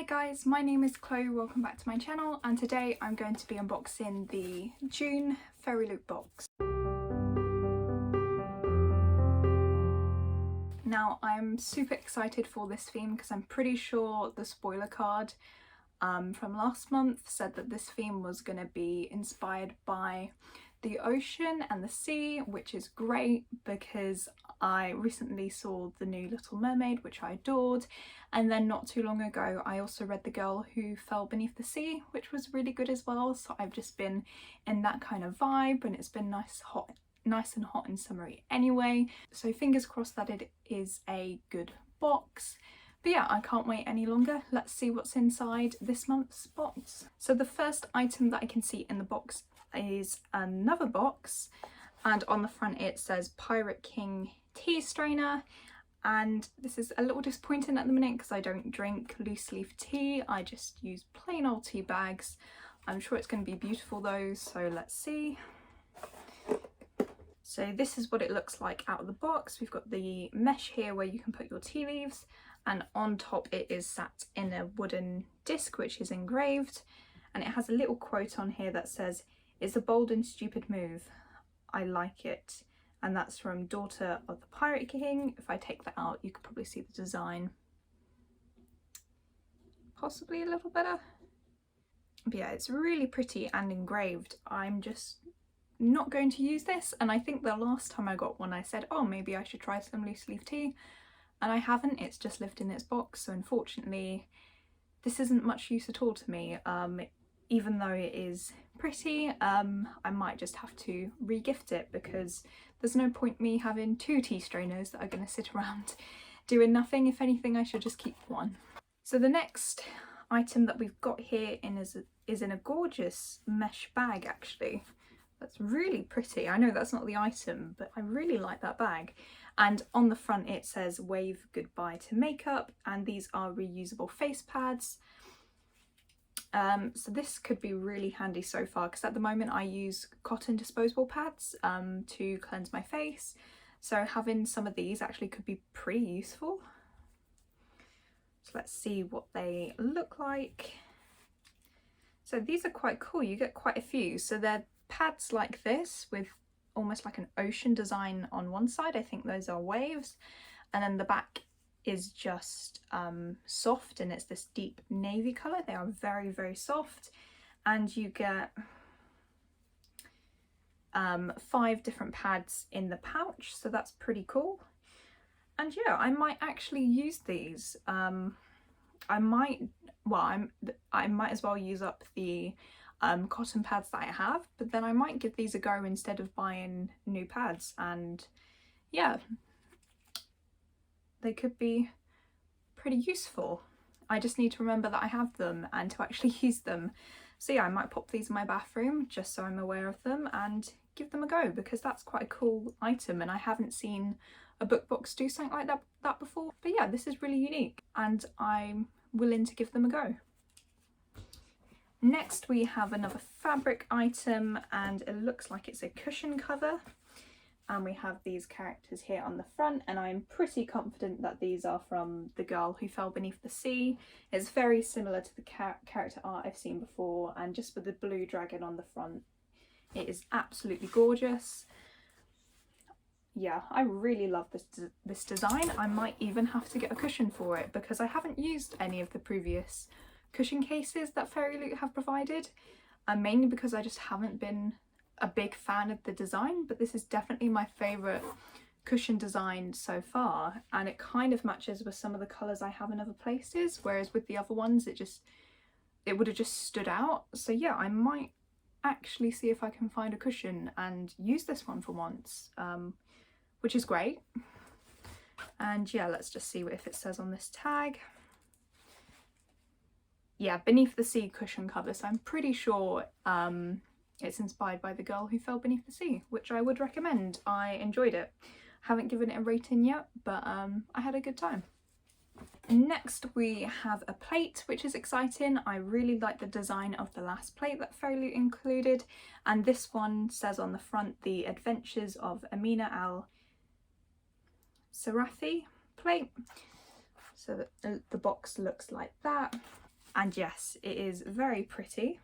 Hi guys, my name is Chloe, welcome back to my channel, and today I'm going to be unboxing the June FairyLoot box. Now I'm super excited for this theme because I'm pretty sure the spoiler card from last month said that this theme was going to be inspired by the ocean and the sea, which is great because I recently saw the new Little Mermaid, which I adored, and then not too long ago I also read The Girl Who Fell Beneath the Sea, which was really good as well. So I've just been in that kind of vibe, and it's been nice and hot and summery anyway, so fingers crossed that it is a good box. But yeah, I can't wait any longer. Let's see what's inside this month's box. So the first item that I can see in the box is another box, and on the front it says Pirate King tea strainer, and this is a little disappointing at the minute because I don't drink loose leaf tea, I just use plain old tea bags. I'm sure it's going to be beautiful though, so let's see. So this is what it looks like out of the box. We've got the mesh here where you can put your tea leaves, and on top it is sat in a wooden disc which is engraved, and it has a little quote on here that says, "It's a bold and stupid move. I like it." And that's from Daughter of the Pirate King. If I take that out, you could probably see the design possibly a little better. But yeah, it's really pretty and engraved. I'm just not going to use this, and I think the last time I got one I said, oh, maybe I should try some loose leaf tea, and I haven't. It's just lived in its box, so unfortunately this isn't much use at all to me. Even though it is pretty, I might just have to re-gift it because there's no point me having two tea strainers that are going to sit around doing nothing. If anything, I should just keep one. So the next item that we've got here is in a gorgeous mesh bag actually. That's really pretty. I know that's not the item, but I really like that bag. And on the front it says "Wave goodbye to makeup," and these are reusable face pads. So this could be really handy so far because at the moment I use cotton disposable pads to cleanse my face. So having some of these actually could be pretty useful. So let's see what they look like. So these are quite cool. You get quite a few. So they're pads like this with almost like an ocean design on one side. I think those are waves, and then the back is just soft, and it's this deep navy colour. They are very, very soft, and you get 5 different pads in the pouch, so that's pretty cool. And yeah, I might actually use these. I might as well use up the cotton pads that I have, but then I might give these a go instead of buying new pads, and yeah, they could be pretty useful. I just need to remember that I have them and to actually use them. So yeah, I might pop these in my bathroom just so I'm aware of them and give them a go, because that's quite a cool item and I haven't seen a book box do something like that before. But yeah, this is really unique and I'm willing to give them a go. Next we have another fabric item, and it looks like it's a cushion cover. And we have these characters here on the front, and I'm pretty confident that these are from The Girl Who Fell Beneath the Sea. It's very similar to the character art I've seen before, and just with the blue dragon on the front, it is absolutely gorgeous. Yeah, I really love this design. I might even have to get a cushion for it because I haven't used any of the previous cushion cases that FairyLoot have provided, and mainly because I just haven't been a big fan of the design, but this is definitely my favourite cushion design so far, and it kind of matches with some of the colours I have in other places, whereas with the other ones it would have just stood out. So yeah, I might actually see if I can find a cushion and use this one for once, which is great. And yeah, let's just see if it says on this tag. Yeah, Beneath the Sea cushion cover, so I'm pretty sure it's inspired by The Girl Who Fell Beneath the Sea, which I would recommend. I enjoyed it. Haven't given it a rating yet, but I had a good time. Next we have a plate, which is exciting. I really like the design of the last plate that FairyLoot included, and this one says on the front, "The Adventures of Amina Al Sarafi plate." So the box looks like that. And yes, it is very pretty.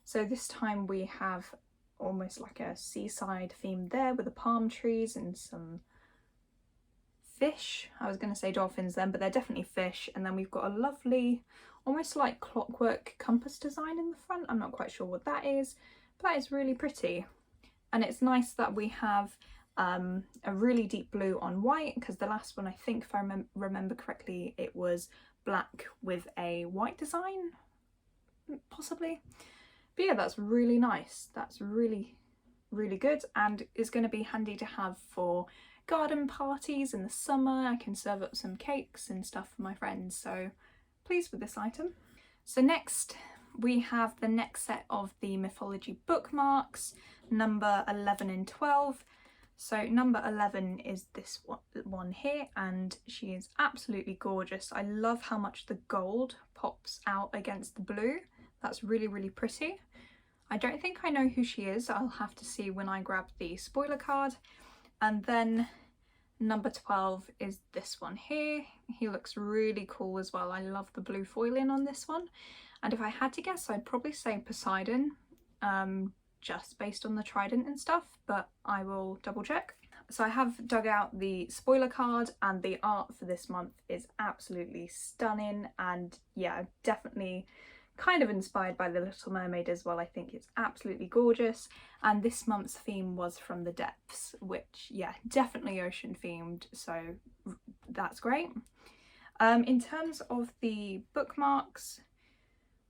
So this time we have almost like a seaside theme there with the palm trees and some fish. I was going to say dolphins then, but they're definitely fish. And then we've got a lovely, almost like clockwork compass design in the front. I'm not quite sure what that is, but that is really pretty. And it's nice that we have a really deep blue on white, because the last one, I think if I remember correctly, it was black with a white design, possibly. But yeah, that's really nice. That's really, really good, and is going to be handy to have for garden parties in the summer. I can serve up some cakes and stuff for my friends, so pleased with this item. So next we have the next set of the mythology bookmarks, number 11 and 12. So number 11 is this one here, and she is absolutely gorgeous. I love how much the gold pops out against the blue. That's really, really pretty. I don't think I know who she is. I'll have to see when I grab the spoiler card. And then number 12 is this one here. He looks really cool as well. I love the blue foiling on this one. And if I had to guess, I'd probably say Poseidon, just based on the trident and stuff, but I will double check. So I have dug out the spoiler card, and the art for this month is absolutely stunning. And yeah, definitely kind of inspired by The Little Mermaid as well. I think it's absolutely gorgeous, and this month's theme was From the Depths, which yeah, definitely ocean themed, so that's great. In terms of the bookmarks,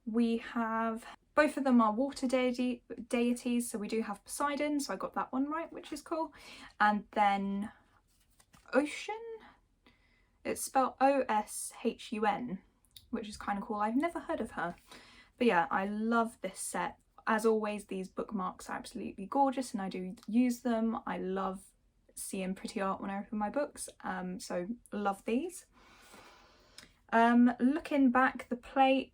we have, both of them are water deities, so we do have Poseidon, so I got that one right, which is cool. And then Ocean, it's spelled O-S-H-U-N, which is kind of cool. I've never heard of her. But yeah, I love this set. As always, these bookmarks are absolutely gorgeous, and I do use them. I love seeing pretty art when I open my books, so love these. Looking back, the plate,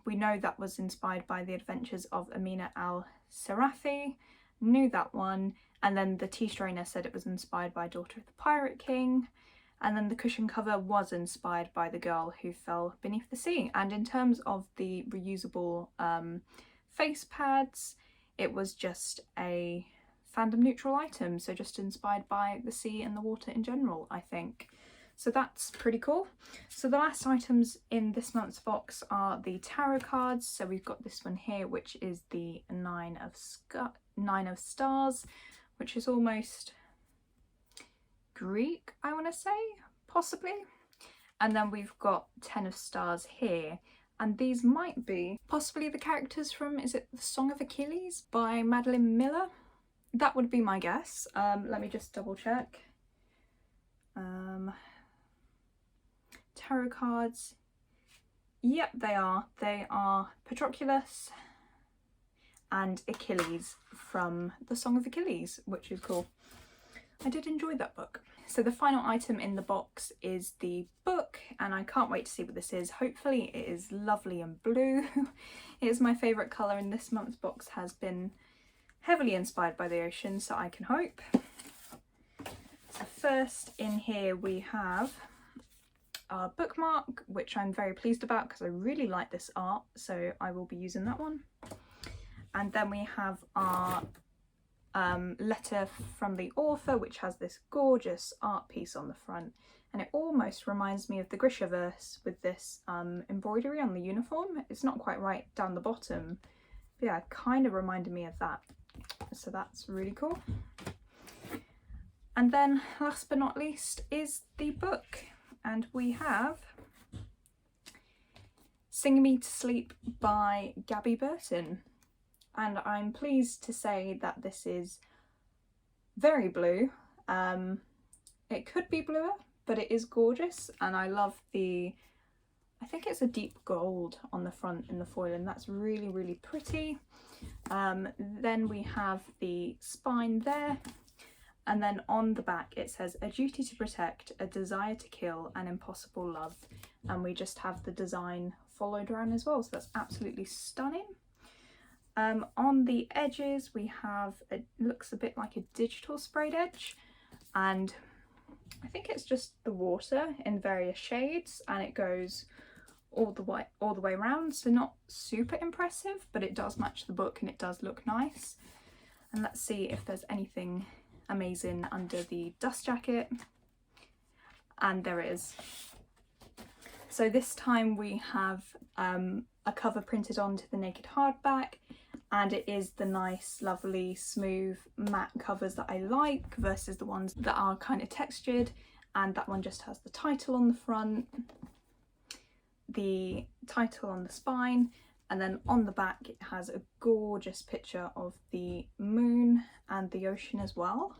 we know that was inspired by the adventures of Amina al-Sarafi, knew that one. And then the tea strainer said it was inspired by Daughter of the Pirate King. And then the cushion cover was inspired by The Girl Who Fell Beneath the Sea. And in terms of the reusable face pads, it was just a fandom neutral item, so just inspired by the sea and the water in general, I think. So that's pretty cool. So the last items in this month's box are the tarot cards. So we've got this one here, which is the Nine of Stars, which is almost Greek, I want to say, possibly. And then we've got 10 of Stars here, and these might be possibly the characters from, is it The Song of Achilles by Madeline Miller? That would be my guess. Let me just double check. Tarot cards, yep, they are Patroclus and Achilles from The Song of Achilles, which is cool. I did enjoy that book. So the final item in the box is the book, and I can't wait to see what this is. Hopefully it is lovely and blue. It is my favourite colour, and this month's box has been heavily inspired by the ocean, so I can hope. So first in here we have our bookmark, which I'm very pleased about because I really like this art, so I will be using that one. And then we have our letter from the author, which has this gorgeous art piece on the front, and it almost reminds me of the Grishaverse with this embroidery on the uniform. It's not quite right down the bottom, but yeah, it kind of reminded me of that, so that's really cool. And then last but not least is the book, and we have Sing Me to Sleep by Gabby Burton. And I'm pleased to say that this is very blue. It could be bluer, but it is gorgeous, and I love the, I think it's a deep gold on the front in the foil, and that's really, really pretty. Then we have the spine there, and then on the back it says a duty to protect, a desire to kill, an impossible love, and we just have the design followed around as well, so that's absolutely stunning. On the edges we have, it looks a bit like a digital sprayed edge, and I think it's just the water in various shades, and it goes all the way around, so not super impressive, but it does match the book and it does look nice. And let's see if there's anything amazing under the dust jacket. And there is. So this time we have a cover printed onto the naked hardback, and it is the nice, lovely, smooth, matte covers that I like versus the ones that are kind of textured. And that one just has the title on the front, the title on the spine, and then on the back it has a gorgeous picture of the moon and the ocean as well.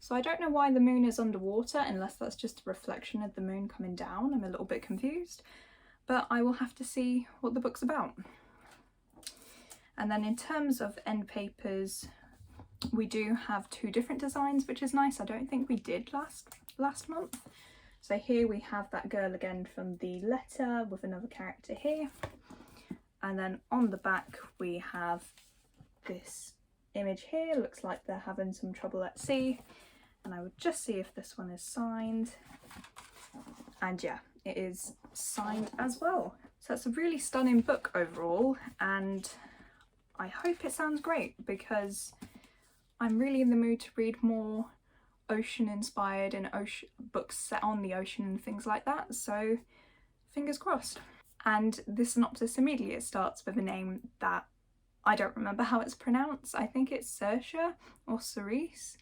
So I don't know why the moon is underwater, unless that's just a reflection of the moon coming down. I'm a little bit confused, but I will have to see what the book's about. And then in terms of end papers, we do have two different designs, which is nice. I don't think we did last month. So here we have that girl again from the letter with another character here. And then on the back we have this image here. Looks like they're having some trouble at sea. And I would just see if this one is signed. And yeah, it is signed as well. So it's a really stunning book overall, and I hope it sounds great because I'm really in the mood to read more ocean inspired and books set on the ocean and things like that, so fingers crossed. And the synopsis immediately starts with a name that I don't remember how it's pronounced. I think it's Saoirse or Cerise.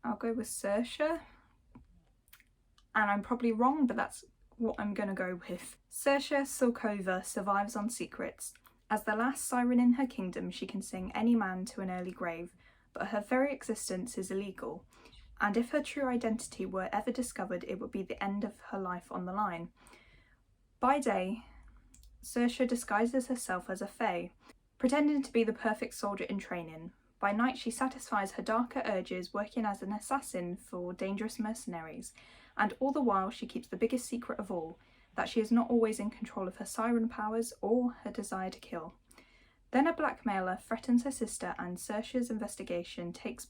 I'll go with Saoirse, and I'm probably wrong, but that's what I'm gonna go with. Saoirse Silkova survives on secrets. As the last siren in her kingdom, she can sing any man to an early grave, but her very existence is illegal, and if her true identity were ever discovered, it would be the end of her life on the line. By day, Saoirse disguises herself as a fae, pretending to be the perfect soldier in training. By night, she satisfies her darker urges, working as an assassin for dangerous mercenaries, and all the while she keeps the biggest secret of all, that she is not always in control of her siren powers or her desire to kill. Then a blackmailer threatens her sister, and Saoirse's investigation takes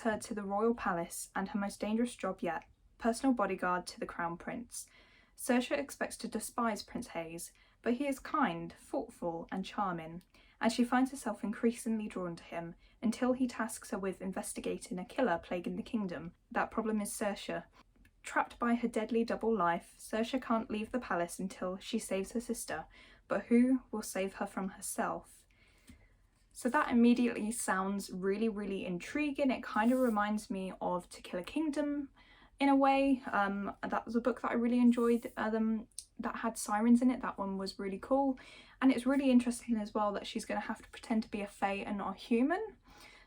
her to the royal palace and her most dangerous job yet, personal bodyguard to the crown prince. Saoirse expects to despise Prince Hayes, but he is kind, thoughtful and charming, and she finds herself increasingly drawn to him until he tasks her with investigating a killer plaguing the kingdom. That problem is Saoirse. Trapped by her deadly double life, Saoirse can't leave the palace until she saves her sister, but who will save her from herself? So that immediately sounds really, really intriguing. It kind of reminds me of To Kill a Kingdom in a way. That was a book that I really enjoyed that had sirens in it. That one was really cool. And it's really interesting as well that she's going to have to pretend to be a fae and not a human.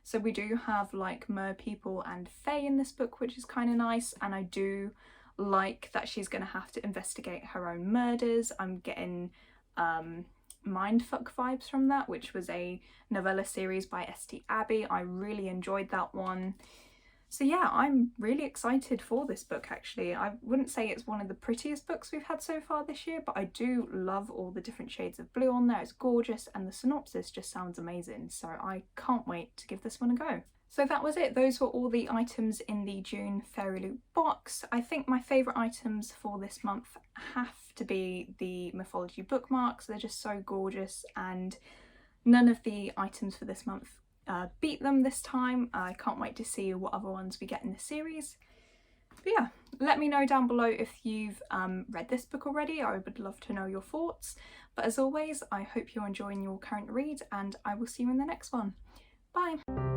So we do have like mer people and fae in this book, which is kind of nice. And I do like that she's going to have to investigate her own murders. I'm getting Mindfuck vibes from that, which was a novella series by St. Abbey. I really enjoyed that one. So yeah, I'm really excited for this book actually. I wouldn't say it's one of the prettiest books we've had so far this year, but I do love all the different shades of blue on there. It's gorgeous and the synopsis just sounds amazing, so I can't wait to give this one a go. So that was it. Those were all the items in the June FairyLoot box. I think my favourite items for this month have to be the mythology bookmarks. They're just so gorgeous, and none of the items for this month beat them this time. I can't wait to see what other ones we get in the series. But yeah, let me know down below if you've read this book already. I would love to know your thoughts. But as always, I hope you're enjoying your current read, and I will see you in the next one. Bye!